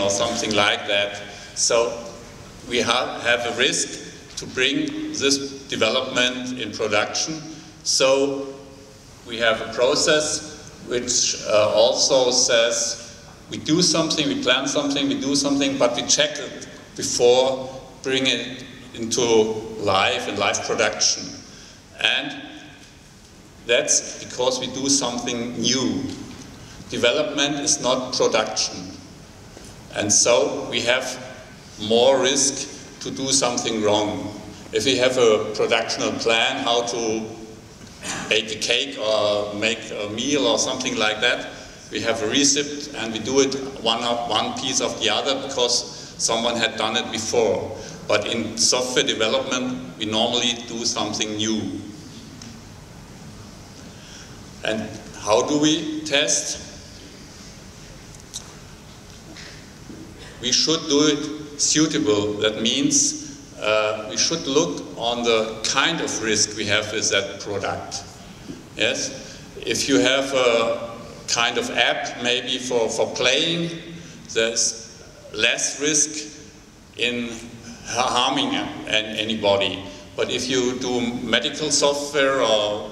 or something like that. So we have a risk to bring this development in production. So we have a process which also says we do something, we plan something, we do something, but we check it before bringing it into live and live production. And that's because we do something new. Development is not production. And so we have more risk to do something wrong. If we have a productional plan how to bake a cake or make a meal or something like that, we have a recipe and we do it one piece of the other because someone had done it before. But in software development, we normally do something new. And how do we test? We should do it suitable. That means we should look on the kind of risk we have with that product. Yes? If you have a kind of app maybe for playing, there's less risk in harming anybody. But if you do medical software or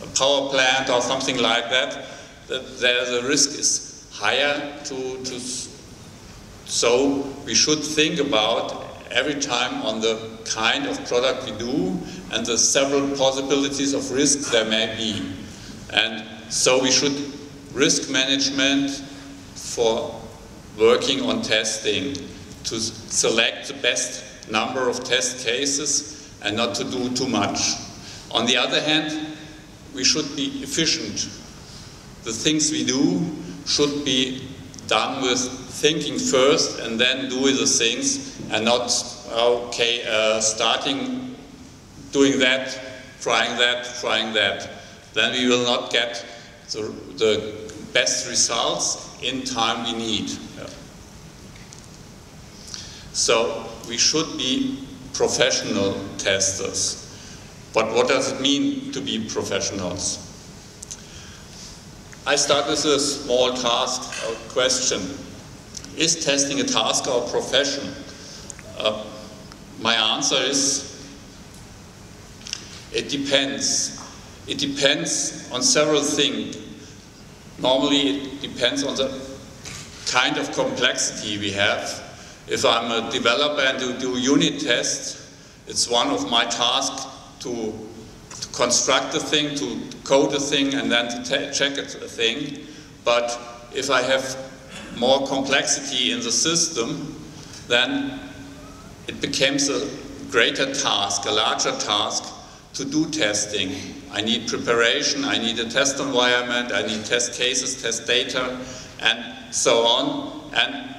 a power plant or something like that, there the risk is higher so we should think about every time on the kind of product we do and the several possibilities of risk there may be. And so we should risk management for working on testing, to select the best number of test cases and not to do too much. On the other hand, we should be efficient. The things we do should be done with thinking first and then doing the things, and not, okay, starting doing that, trying that. Then we will not get the best results in time we need. Yeah. So we should be professional testers. But what does it mean to be professionals? I start with a small task or question. Is testing a task or a profession? My answer is, it depends. It depends on several things. Normally it depends on the kind of complexity we have. If I'm a developer and do unit tests, it's one of my tasks to construct a thing, to code a thing, and then to check a thing. But if I have more complexity in the system, then it becomes a greater task, a larger task to do testing. I need preparation, I need a test environment, I need test cases, test data, and so on. And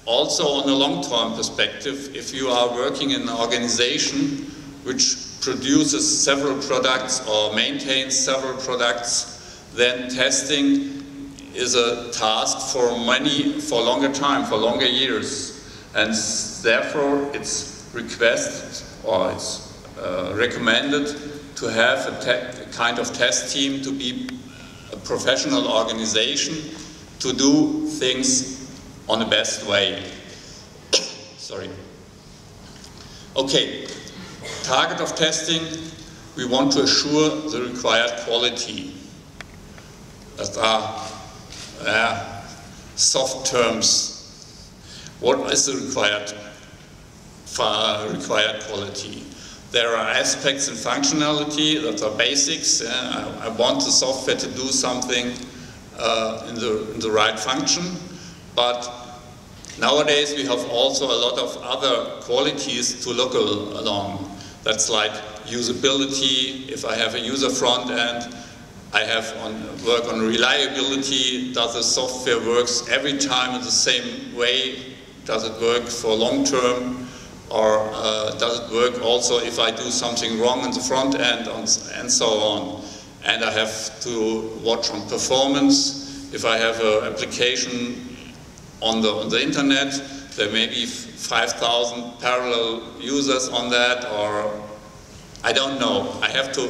also on a long-term perspective, if you are working in an organization which produces several products or maintains several products, then testing is a task for longer time, for longer years. And therefore it's requested or it's recommended to have a kind of test team, to be a professional organization, to do things on the best way. Sorry. Okay, target of testing, we want to assure the required quality. That are soft terms. What is the required quality? There are aspects in functionality that are basics. I want the software to do something in the right function, but nowadays we have also a lot of other qualities to look along. That's like usability. If I have a user front end, I have work on reliability. Does the software works every time in the same way? Does it work for long term? Or does it work also if I do something wrong in the front end, and so on? And I have to watch on performance. If I have an application on the internet, there may be 5,000 parallel users on that, or I don't know. I have to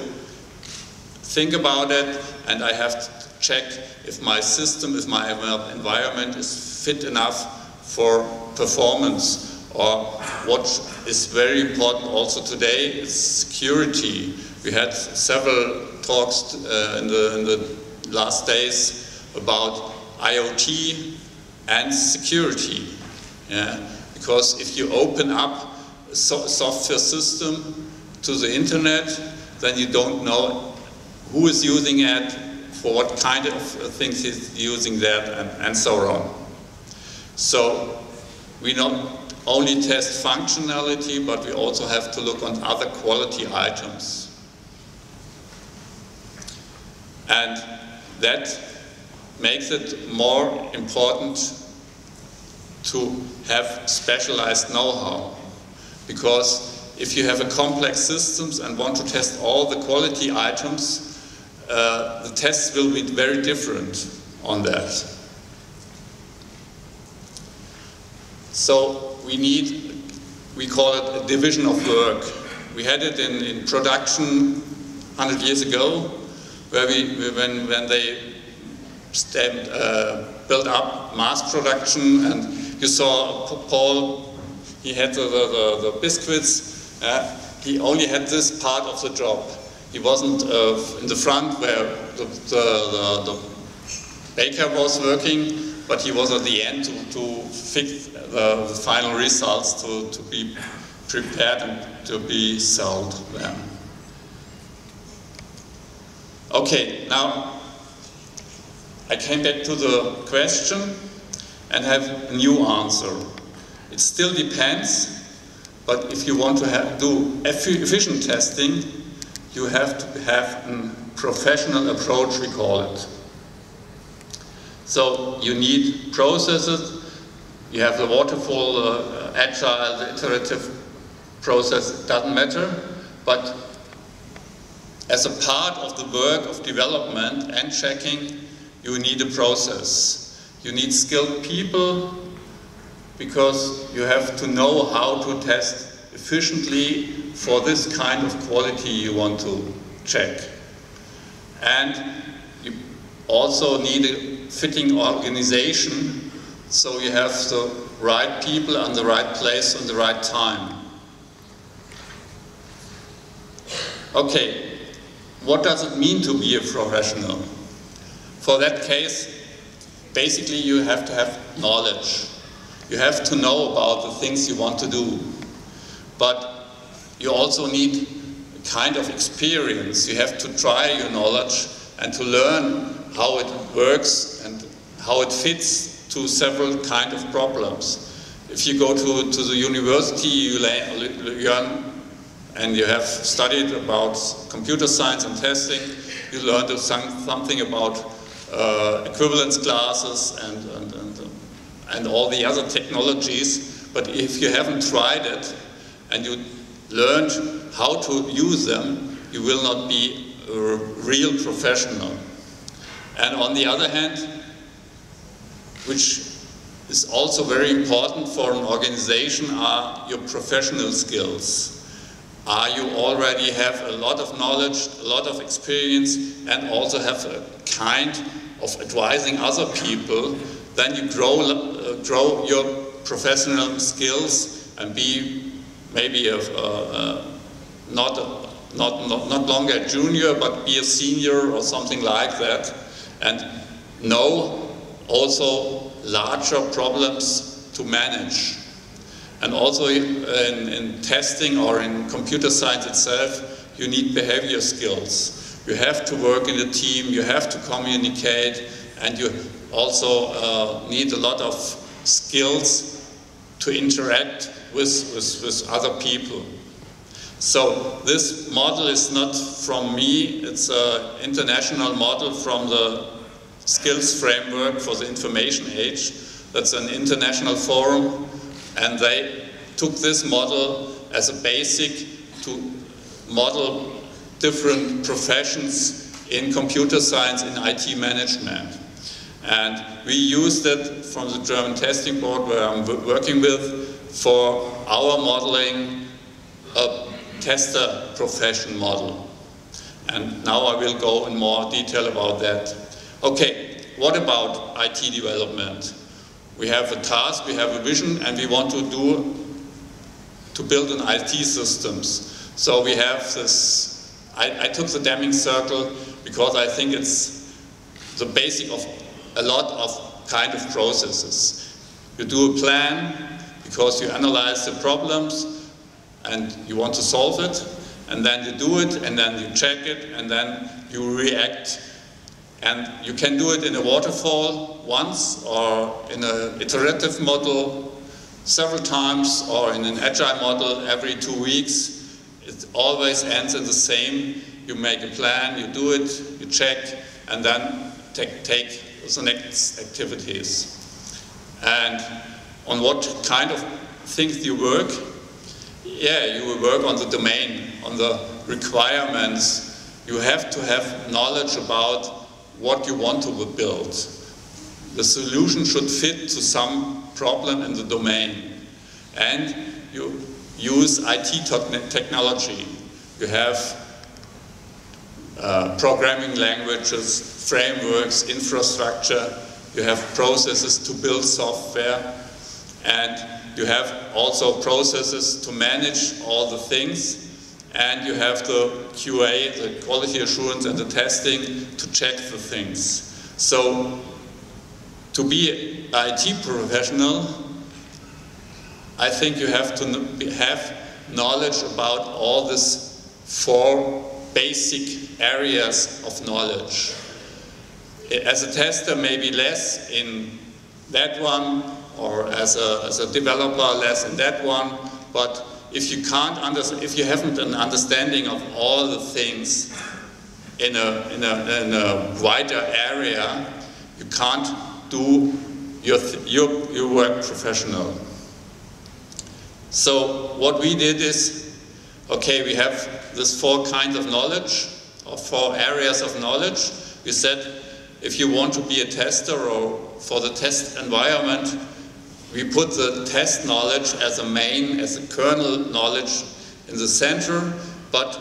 think about it, and I have to check if my system, if my environment is fit enough for performance. Or what is very important also today is security. We had several talks in the last days about IoT and security. Yeah? Because if you open up a software system to the internet, then you don't know who is using it, for what kind of things he's using that, and so on. So we not only test functionality, but we also have to look on other quality items. And that makes it more important to have specialized know-how. Because if you have a complex systems and want to test all the quality items, the tests will be very different on that. So we call it a division of work. We had it in production 100 years ago, where when they built up mass production, and you saw Paul, he had the biscuits, he only had this part of the job. He wasn't in the front where the baker was working, but he was at the end to fix the final results to be prepared and to be sold then. Okay, now I came back to the question and have a new answer. It still depends, but if you want to do efficient testing, you have to have a professional approach, we call it. So you need processes, you have the waterfall, agile, the iterative process, it doesn't matter, but as a part of the work of development and checking, you need a process. You need skilled people, because you have to know how to test efficiently for this kind of quality you want to check. And you also need a fitting organization, so you have the right people in the right place and the right time. Okay, what does it mean to be a professional? For that case, basically you have to have knowledge. You have to know about the things you want to do. But you also need a kind of experience. You have to try your knowledge and to learn how it works and how it fits to several kind of problems. If you go to the university, you learn, and you have studied about computer science and testing, you learn something about equivalence classes and all the other technologies. But if you haven't tried it and you learned how to use them, you will not be a real professional. And on the other hand, which is also very important for an organization, are your professional skills. You already have a lot of knowledge, a lot of experience, and also have a kind of advising other people. Then you grow your professional skills and be maybe not longer a junior, but be a senior or something like that, and know also larger problems to manage. And also in testing or in computer science itself, you need behavior skills. You have to work in a team, you have to communicate, and you also need a lot of skills to interact with other people. So this model is not from me, it's an international model from the Skills Framework for the Information Age. That's an international forum, and they took this model as a basic to model different professions in computer science, in IT management. And we used it from the German testing board where I'm working with for our modeling a tester profession model. And now I will go in more detail about that. Okay, what about IT development? We have a task, we have a vision, and we want to build an IT systems. So we have this, I took the Deming circle because I think it's the basic of a lot of kind of processes. You do a plan because you analyze the problems and you want to solve it, and then you do it, and then you check it, and then you react. And you can do it in a waterfall once, or in an iterative model several times, or in an agile model every 2 weeks. It always ends in the same. You make a plan, you do it, you check, and then take the next activities. And on what kind of things you work? Yeah, you will work on the domain, on the requirements. You have to have knowledge about what you want to build. The solution should fit to some problem in the domain. And you use IT technology. You have programming languages, frameworks, infrastructure. You have processes to build software. And you have also processes to manage all the things. And you have the QA, the quality assurance, and the testing to check the things. So, to be an IT professional, I think you have to have knowledge about all these 4 basic areas of knowledge. As a tester, maybe less in that one, or as a developer, less in that one, but if you haven't an understanding of all the things in a wider area, you can't do your work professional. So what we did is, okay, we have this 4 kinds of knowledge, or 4 areas of knowledge. We said, if you want to be a tester, or for the test environment, we put the test knowledge as a kernel knowledge in the center, but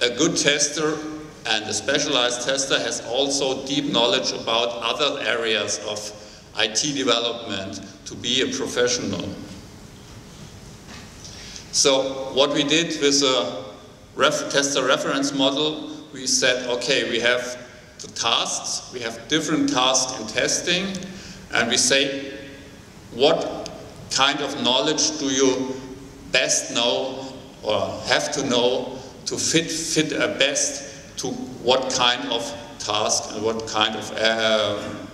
a good tester and a specialized tester has also deep knowledge about other areas of IT development to be a professional. So what we did with a tester reference model, we said, okay, we have the tasks, we have different tasks in testing, and we say, what kind of knowledge do you best know or have to know to fit best to what kind of task and what kind of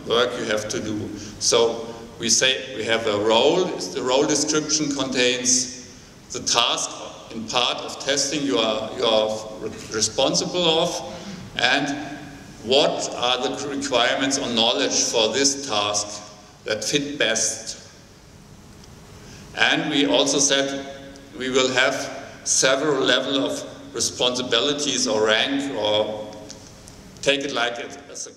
work you have to do. So we say we have a role. The role description contains the task in part of testing you are responsible of, and what are the requirements on knowledge for this task that fit best. And we also said we will have several levels of responsibilities or rank, or take it like as a